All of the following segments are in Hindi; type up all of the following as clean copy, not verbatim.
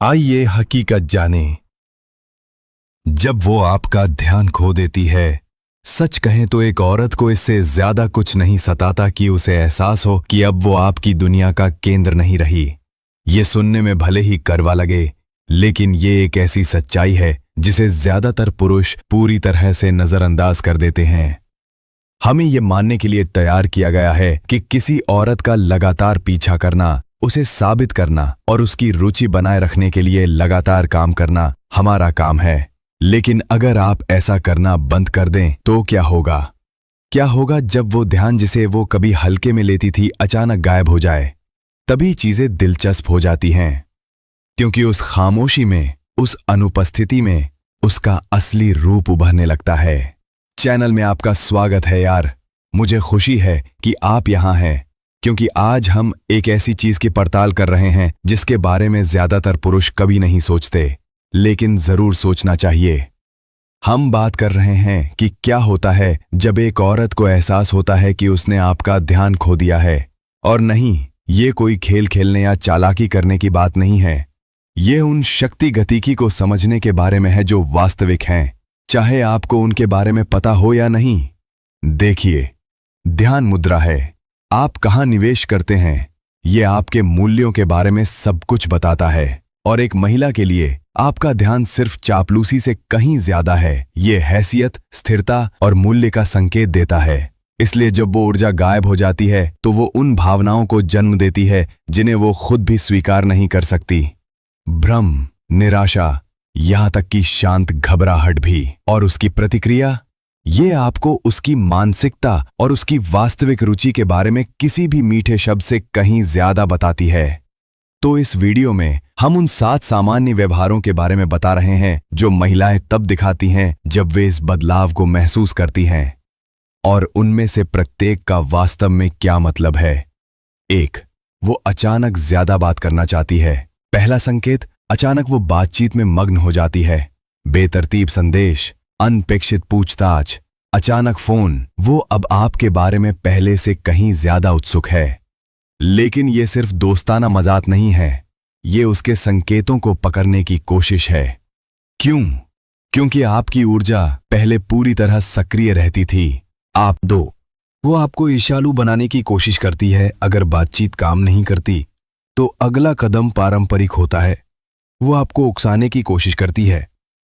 आइए हकीकत जानें। जब वो आपका ध्यान खो देती है, सच कहें तो एक औरत को इससे ज्यादा कुछ नहीं सताता कि उसे एहसास हो कि अब वो आपकी दुनिया का केंद्र नहीं रही। ये सुनने में भले ही कड़वा लगे, लेकिन ये एक ऐसी सच्चाई है जिसे ज्यादातर पुरुष पूरी तरह से नजरअंदाज कर देते हैं। हमें ये मानने के लिए तैयार किया गया है कि किसी औरत का लगातार पीछा करना, उसे साबित करना और उसकी रुचि बनाए रखने के लिए लगातार काम करना हमारा काम है। लेकिन अगर आप ऐसा करना बंद कर दें तो क्या होगा? क्या होगा जब वो ध्यान जिसे वो कभी हल्के में लेती थी अचानक गायब हो जाए? तभी चीजें दिलचस्प हो जाती हैं, क्योंकि उस खामोशी में, उस अनुपस्थिति में उसका असली रूप उभरने लगता है। चैनल में आपका स्वागत है यार। मुझे खुशी है कि आप यहां हैं, क्योंकि आज हम एक ऐसी चीज की पड़ताल कर रहे हैं जिसके बारे में ज्यादातर पुरुष कभी नहीं सोचते, लेकिन जरूर सोचना चाहिए। हम बात कर रहे हैं कि क्या होता है जब एक औरत को एहसास होता है कि उसने आपका ध्यान खो दिया है। और नहीं, ये कोई खेल खेलने या चालाकी करने की बात नहीं है। ये उन शक्ति गतिकी को समझने के बारे में है जो वास्तविक हैं, चाहे आपको उनके बारे में पता हो या नहीं। देखिए, ध्यान मुद्रा है। आप कहाँ निवेश करते हैं, ये आपके मूल्यों के बारे में सब कुछ बताता है। और एक महिला के लिए आपका ध्यान सिर्फ चापलूसी से कहीं ज्यादा है। ये हैसियत, स्थिरता और मूल्य का संकेत देता है। इसलिए जब वो ऊर्जा गायब हो जाती है तो वो उन भावनाओं को जन्म देती है जिन्हें वो खुद भी स्वीकार नहीं कर सकती। भ्रम, निराशा, यहां तक कि शांत घबराहट भी। और उसकी प्रतिक्रिया, ये आपको उसकी मानसिकता और उसकी वास्तविक रुचि के बारे में किसी भी मीठे शब्द से कहीं ज्यादा बताती है। तो इस वीडियो में हम उन 7 सामान्य व्यवहारों के बारे में बता रहे हैं जो महिलाएं तब दिखाती हैं जब वे इस बदलाव को महसूस करती हैं, और उनमें से प्रत्येक का वास्तव में क्या मतलब है। 1. वो अचानक ज्यादा बात करना चाहती है। पहला संकेत, अचानक वो बातचीत में मग्न हो जाती है। बेतरतीब संदेश, अनपेक्षित पूछताछ, अचानक फोन। वो अब आपके बारे में पहले से कहीं ज्यादा उत्सुक है। लेकिन ये सिर्फ दोस्ताना मजाक नहीं है, ये उसके संकेतों को पकड़ने की कोशिश है। क्यों? क्योंकि आपकी ऊर्जा पहले पूरी तरह सक्रिय रहती थी। आप 2. वो आपको ईर्ष्यालु बनाने की कोशिश करती है। अगर बातचीत काम नहीं करती तो अगला कदम पारंपरिक होता है। वो आपको उकसाने की कोशिश करती है,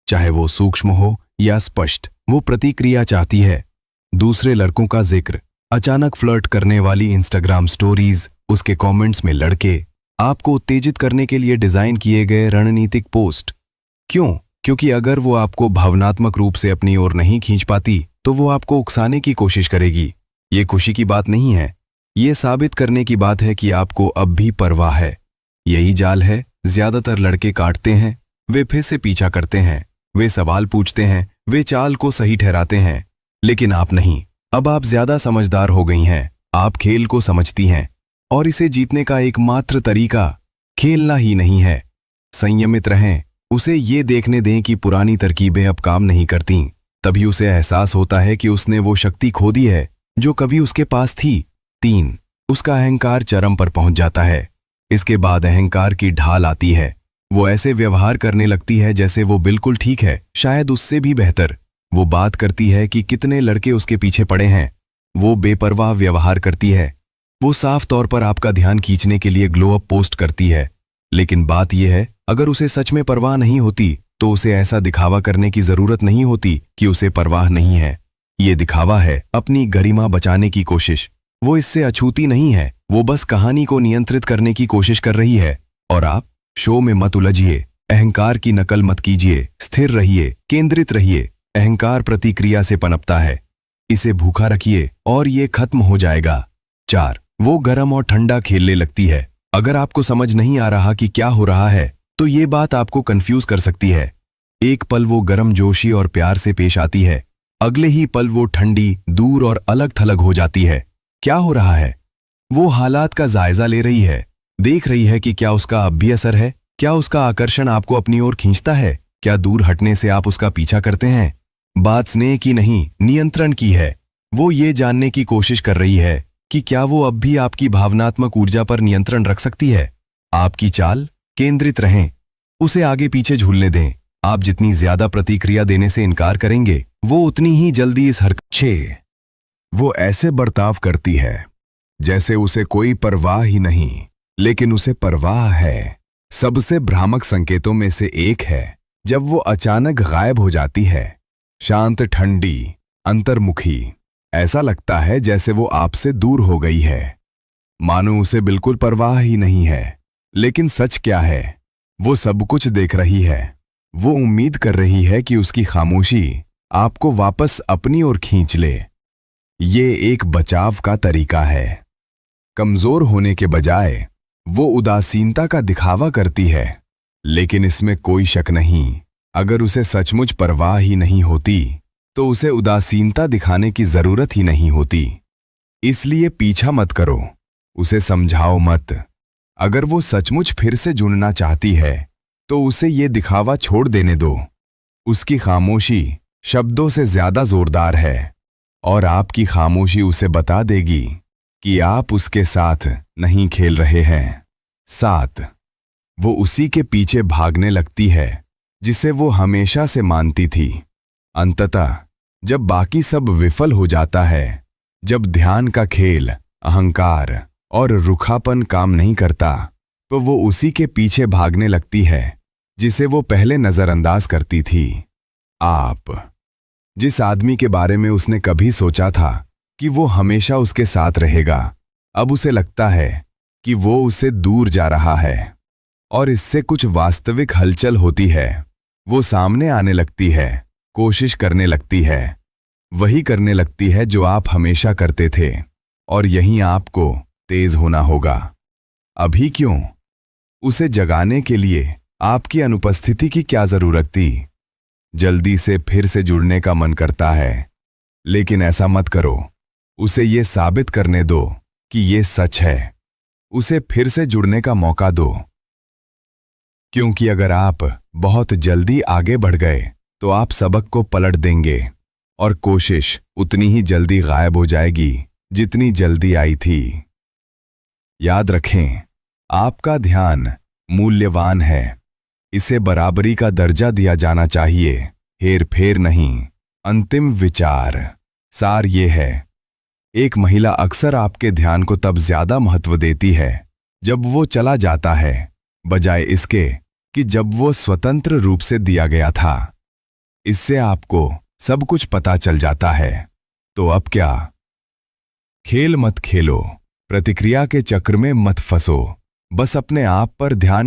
चाहे वो सूक्ष्म हो या स्पष्ट। वो प्रतिक्रिया चाहती है। दूसरे लड़कों का जिक्र, अचानक फ्लर्ट करने वाली इंस्टाग्राम स्टोरीज, उसके कमेंट्स में लड़के, आपको उत्तेजित करने के लिए डिजाइन किए गए रणनीतिक पोस्ट। क्यों? क्योंकि अगर वो आपको भावनात्मक रूप से अपनी ओर नहीं खींच पाती तो वो आपको उकसाने की कोशिश करेगी। ये खुशी की बात नहीं है, ये साबित करने की बात है कि आपको अब भी परवाह है। यही जाल है ज्यादातर लड़के काटते हैं। वे फिर से पीछा करते हैं, वे सवाल पूछते हैं, वे चाल को सही ठहराते हैं। लेकिन आप नहीं। अब आप ज्यादा समझदार हो गई हैं। आप खेल को समझती हैं, और इसे जीतने का एकमात्र तरीका खेलना ही नहीं है। संयमित रहें, उसे ये देखने दें कि पुरानी तरकीबें अब काम नहीं करती। तभी उसे एहसास होता है कि उसने वो शक्ति खो दी है जो कभी उसके पास थी। 3. उसका अहंकार चरम पर पहुंच जाता है। इसके बाद अहंकार की ढाल आती है। वो ऐसे व्यवहार करने लगती है जैसे वो बिल्कुल ठीक है, शायद उससे भी बेहतर। वो बात करती है कि कितने लड़के उसके पीछे पड़े हैं। वो बेपरवाह व्यवहार करती है। वो साफ तौर पर आपका ध्यान खींचने के लिए ग्लो अप पोस्ट करती है। लेकिन बात यह है, अगर उसे सच में परवाह नहीं होती तो उसे ऐसा दिखावा करने की जरूरत नहीं होती कि उसे परवाह नहीं है। ये दिखावा है अपनी गरिमा बचाने की कोशिश। वो इससे अछूती नहीं है, वो बस कहानी को नियंत्रित करने की कोशिश कर रही है। और आप शो में मत उलझिए, अहंकार की नकल मत कीजिए, स्थिर रहिए, केंद्रित रहिए। अहंकार प्रतिक्रिया से पनपता है, इसे भूखा रखिए और ये खत्म हो जाएगा। 4. वो गर्म और ठंडा खेलने लगती है। अगर आपको समझ नहीं आ रहा कि क्या हो रहा है तो ये बात आपको कंफ्यूज कर सकती है। एक पल वो गर्म जोशी और प्यार से पेश आती है, अगले ही पल वो ठंडी, दूर और अलग थलग हो जाती है। क्या हो रहा है? वो हालात का जायजा ले रही है, देख रही है कि क्या उसका अब भी असर है, क्या उसका आकर्षण आपको अपनी ओर खींचता है, क्या दूर हटने से आप उसका पीछा करते हैं। बात स्नेह की नहीं, नियंत्रण की है। वो ये जानने की कोशिश कर रही है कि क्या वो अब भी आपकी भावनात्मक ऊर्जा पर नियंत्रण रख सकती है। आपकी चाल, केंद्रित रहें, उसे आगे पीछे झूलने दें। आप जितनी ज्यादा प्रतिक्रिया देने से इनकार करेंगे, वो उतनी ही जल्दी इस हरकत 6 वो ऐसे बर्ताव करती है जैसे उसे कोई परवाह ही नहीं, लेकिन उसे परवाह है। सबसे भ्रामक संकेतों में से एक है जब वो अचानक गायब हो जाती है, शांत, ठंडी, अंतर्मुखी। ऐसा लगता है जैसे वो आपसे दूर हो गई है, मानो उसे बिल्कुल परवाह ही नहीं है। लेकिन सच क्या है? वो सब कुछ देख रही है। वो उम्मीद कर रही है कि उसकी खामोशी आपको वापस अपनी ओर खींच ले। ये एक बचाव का तरीका है। कमजोर होने के बजाय वो उदासीनता का दिखावा करती है, लेकिन इसमें कोई शक नहीं, अगर उसे सचमुच परवाह ही नहीं होती तो उसे उदासीनता दिखाने की जरूरत ही नहीं होती। इसलिए पीछा मत करो, उसे समझाओ मत। अगर वो सचमुच फिर से जुड़ना चाहती है तो उसे ये दिखावा छोड़ देने दो। उसकी खामोशी शब्दों से ज्यादा जोरदार है, और आपकी खामोशी उसे बता देगी कि आप उसके साथ नहीं खेल रहे हैं। 7 वो उसी के पीछे भागने लगती है जिसे वो हमेशा से मानती थी। अंततः जब बाकी सब विफल हो जाता है, जब ध्यान का खेल, अहंकार और रुखापन काम नहीं करता, तो वो उसी के पीछे भागने लगती है जिसे वो पहले नजरअंदाज करती थी। आप जिस आदमी के बारे में उसने कभी सोचा था कि वो हमेशा उसके साथ रहेगा, अब उसे लगता है कि वो उसे दूर जा रहा है, और इससे कुछ वास्तविक हलचल होती है। वो सामने आने लगती है, कोशिश करने लगती है, वही करने लगती है जो आप हमेशा करते थे, और यहीं आपको तेज होना होगा। अभी क्यों? उसे जगाने के लिए आपकी अनुपस्थिति की क्या जरूरत थी? जल्दी से फिर से जुड़ने का मन करता है, लेकिन ऐसा मत करो। उसे ये साबित करने दो कि ये सच है। उसे फिर से जुड़ने का मौका दो, क्योंकि अगर आप बहुत जल्दी आगे बढ़ गए तो आप सबक को पलट देंगे, और कोशिश उतनी ही जल्दी गायब हो जाएगी जितनी जल्दी आई थी। याद रखें, आपका ध्यान मूल्यवान है। इसे बराबरी का दर्जा दिया जाना चाहिए, हेर फेर नहीं। अंतिम विचार सार ये है, एक महिला अक्सर आपके ध्यान को तब ज्यादा महत्व देती है जब वो चला जाता है, बजाय इसके कि जब वो स्वतंत्र रूप से दिया गया था। इससे आपको सब कुछ पता चल जाता है। तो अब क्या? खेल मत खेलो, प्रतिक्रिया के चक्र में मत फंसो, बस अपने आप पर ध्यान